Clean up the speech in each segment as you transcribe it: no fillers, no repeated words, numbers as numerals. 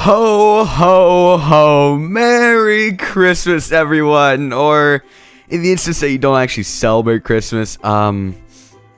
Ho, ho, ho. Merry Christmas, everyone. Or, in the instance that you don't actually celebrate Christmas,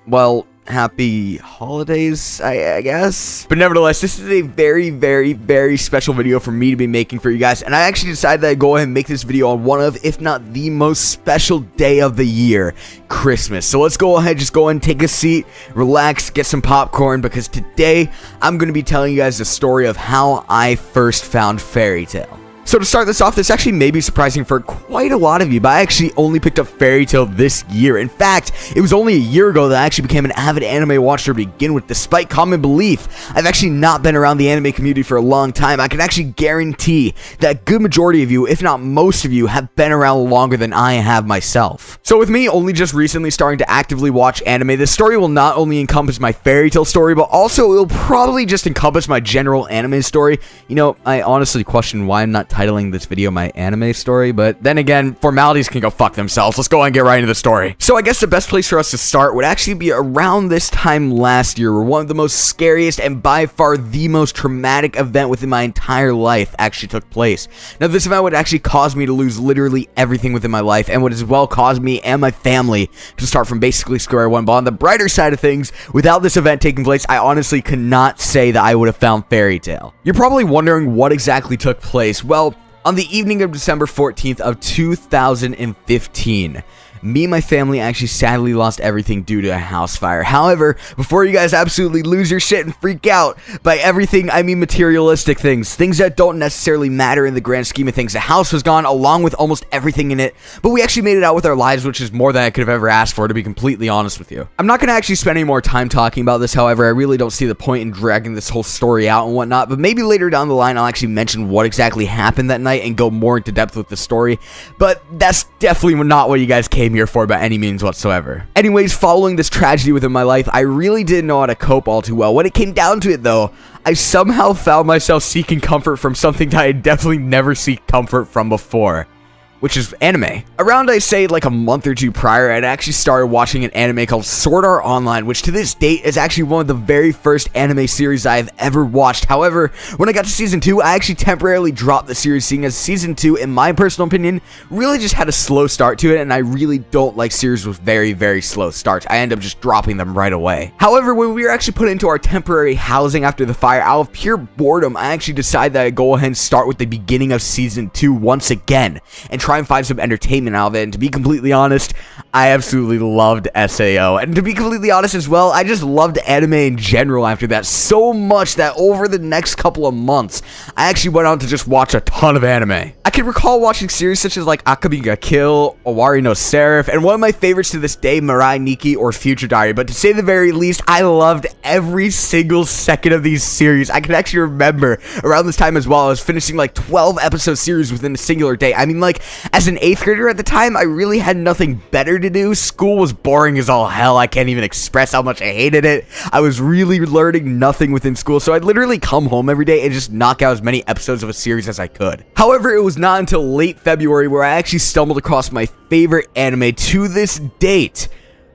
well, happy holidays, I guess. But nevertheless, this is a very, very, very special video for me to be making for you guys. And I actually decided that I'd go ahead and make this video on one of, if not the most special day of the year, Christmas. So let's go ahead, just go ahead and take a seat, relax, get some popcorn, because today I'm going to be telling you guys the story of how I first found Fairytale. So to start this off, this actually may be surprising for quite a lot of you, but I actually only picked up Fairytale this year. In fact, it was only a year ago that I actually became an avid anime watcher to begin with. Despite common belief, I've actually not been around the anime community for a long time. I can actually guarantee that a good majority of you, if not most of you, have been around longer than I have myself. So with me only just recently starting to actively watch anime, this story will not only encompass my Fairytale story, but also it will probably just encompass my general anime story. You know, I honestly question why I'm not titling this video my anime story, but then again, formalities can go fuck themselves. Let's go on and get right into the story. So I guess the best place for us to start would actually be around this time last year, where one of the most scariest and by far the most traumatic event within my entire life actually took place. Now, this event would actually cause me to lose literally everything within my life, and would as well cause me and my family to start from basically square one. But on the brighter side of things, without this event taking place, I honestly could not say that I would have found Fairytale. You're probably wondering what exactly took place. Well, on the evening of December 14th of 2015, me and my family actually sadly lost everything due to a house fire. However, before you guys absolutely lose your shit and freak out, by everything I mean materialistic things that don't necessarily matter in the grand scheme of things, the house was gone along with almost everything in it, but we actually made it out with our lives, which is more than I could have ever asked for, to be completely honest with you. I'm not going to actually spend any more time talking about this. However, I really don't see the point in dragging this whole story out and whatnot, but maybe later down the line I'll actually mention what exactly happened that night and go more into depth with the story, but that's definitely not what you guys came here for by any means whatsoever. Anyways, following this tragedy within my life, I really didn't know how to cope all too well. When it came down to it though, I somehow found myself seeking comfort from something that I had definitely never seek comfort from before, which is anime. Around, I say, like a month or two prior, I'd actually started watching an anime called Sword Art Online, which to this date is actually one of the very first anime series I've ever watched. However, when I got to season 2, I actually temporarily dropped the series, seeing as season 2, in my personal opinion, really just had a slow start to it, and I really don't like series with very, very slow starts. I end up just dropping them right away. However, when we were actually put into our temporary housing after the fire, out of pure boredom, I actually decided that I'd go ahead and start with the beginning of season 2 once again, and try and find some entertainment out of it. And to be completely honest, I absolutely loved SAO. And to be completely honest as well, I just loved anime in general after that so much that over the next couple of months, I actually went on to just watch a ton of anime. I can recall watching series such as like Akabi ga Kill, Owari no Seraph, and one of my favorites to this day, Mirai Nikki or Future Diary. But to say the very least, I loved every single second of these series. I can actually remember around this time as well, I was finishing like 12 episode series within a singular day. I mean, like, as an 8th grader at the time, I really had nothing better to do. School was boring as all hell. I can't even express how much I hated it. I was really learning nothing within school, so I'd literally come home every day and just knock out as many episodes of a series as I could. However, it was not until late February where I actually stumbled across my favorite anime to this date,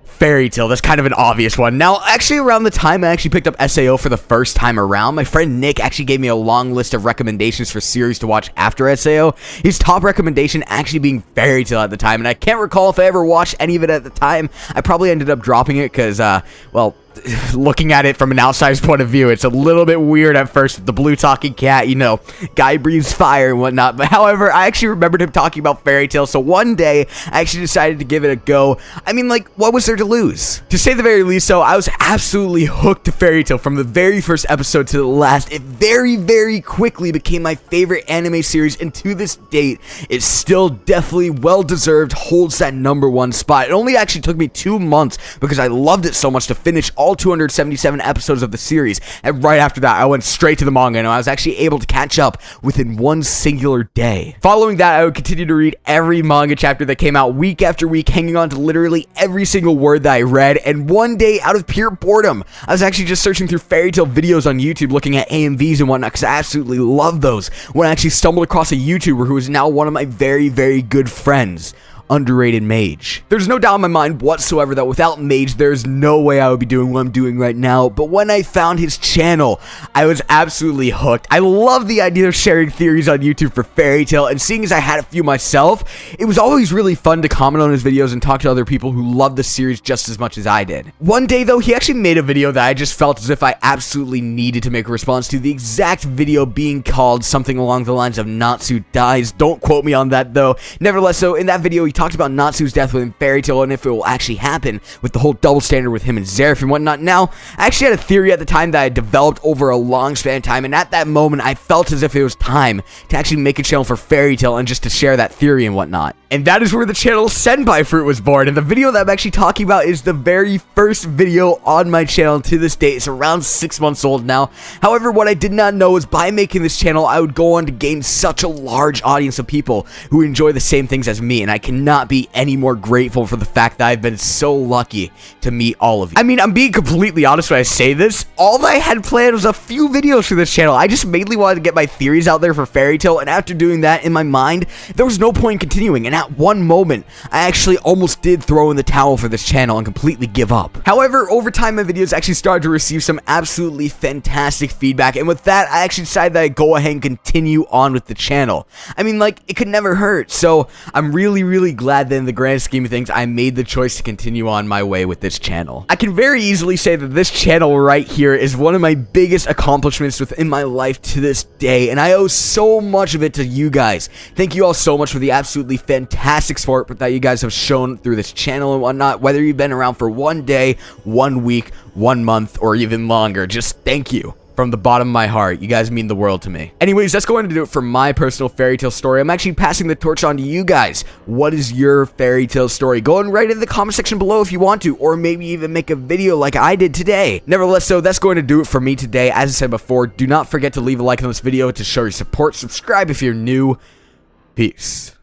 Fairytale. That's kind of an obvious one. Now, actually, around the time I actually picked up SAO for the first time around, my friend Nick actually gave me a long list of recommendations for series to watch after SAO. His top recommendation actually being Fairytale at the time, and I can't recall if I ever watched any of it at the time. I probably ended up dropping it because, well, looking at it from an outsider's point of view, it's a little bit weird at first. The blue talking cat, you know, guy breathes fire and whatnot. But however, I actually remembered him talking about Fairytale, so one day I actually decided to give it a go. I mean, like, what was there to lose? To say the very least, so I was absolutely hooked to Fairytale from the very first episode to the last. It very, very quickly became my favorite anime series, and to this date, it still definitely well-deserved holds that #1 spot. It only actually took me 2 months because I loved it so much to finish all 277 episodes of the series, and right after that I went straight to the manga, and I was actually able to catch up within one singular day. Following that, I would continue to read every manga chapter that came out week after week, hanging on to literally every single word that I read. And one day, out of pure boredom, I was actually just searching through Fairytale videos on YouTube, looking at AMVs and whatnot, because I absolutely love those, when I actually stumbled across a YouTuber who is now one of my very, very good friends, underrated mage. There's no doubt in my mind whatsoever that without Mage, there's no way I would be doing what I'm doing right now, but when I found his channel, I was absolutely hooked. I love the idea of sharing theories on YouTube for Fairytale, and seeing as I had a few myself, it was always really fun to comment on his videos and talk to other people who love the series just as much as I did. One day though, he actually made a video that I just felt as if I absolutely needed to make a response to, the exact video being called something along the lines of Natsu dies. Don't quote me on that though. Nevertheless, so in that video, he talked about Natsu's death within Fairytale and if it will actually happen with the whole double standard with him and Zeref and whatnot. Now, I actually had a theory at the time that I developed over a long span of time, and at that moment, I felt as if it was time to actually make a channel for Fairytale and just to share that theory and whatnot. And that is where the channel Senpai Fruit was born, and the video that I'm actually talking about is the very first video on my channel to this date. It's around 6 months old now. However, what I did not know is by making this channel, I would go on to gain such a large audience of people who enjoy the same things as me, and I cannot be any more grateful for the fact that I've been so lucky to meet all of you. I mean, I'm being completely honest when I say this. All I had planned was a few videos for this channel. I just mainly wanted to get my theories out there for Fairytale, and after doing that in my mind, there was no point in continuing, and at one moment, I actually almost did throw in the towel for this channel and completely give up. However, over time, my videos actually started to receive some absolutely fantastic feedback, and with that, I actually decided that I'd go ahead and continue on with the channel. I mean, like, it could never hurt, so I'm really glad that in the grand scheme of things, I made the choice to continue on my way with this channel. I can very easily say that this channel right here is one of my biggest accomplishments within my life to this day, and I owe so much of it to you guys. Thank you all so much for the absolutely fantastic support that you guys have shown through this channel and whatnot, whether you've been around for 1 day, 1 week, 1 month, or even longer. Just thank you. From the bottom of my heart, you guys mean the world to me. Anyways, that's going to do it for my personal Fairytale story. I'm actually passing the torch on to you guys. What is your Fairytale story? Go and write it in the comment section below if you want to, or maybe even make a video like I did today. Nevertheless, so that's going to do it for me today. As I said before, do not forget to leave a like on this video to show your support. Subscribe if you're new. Peace.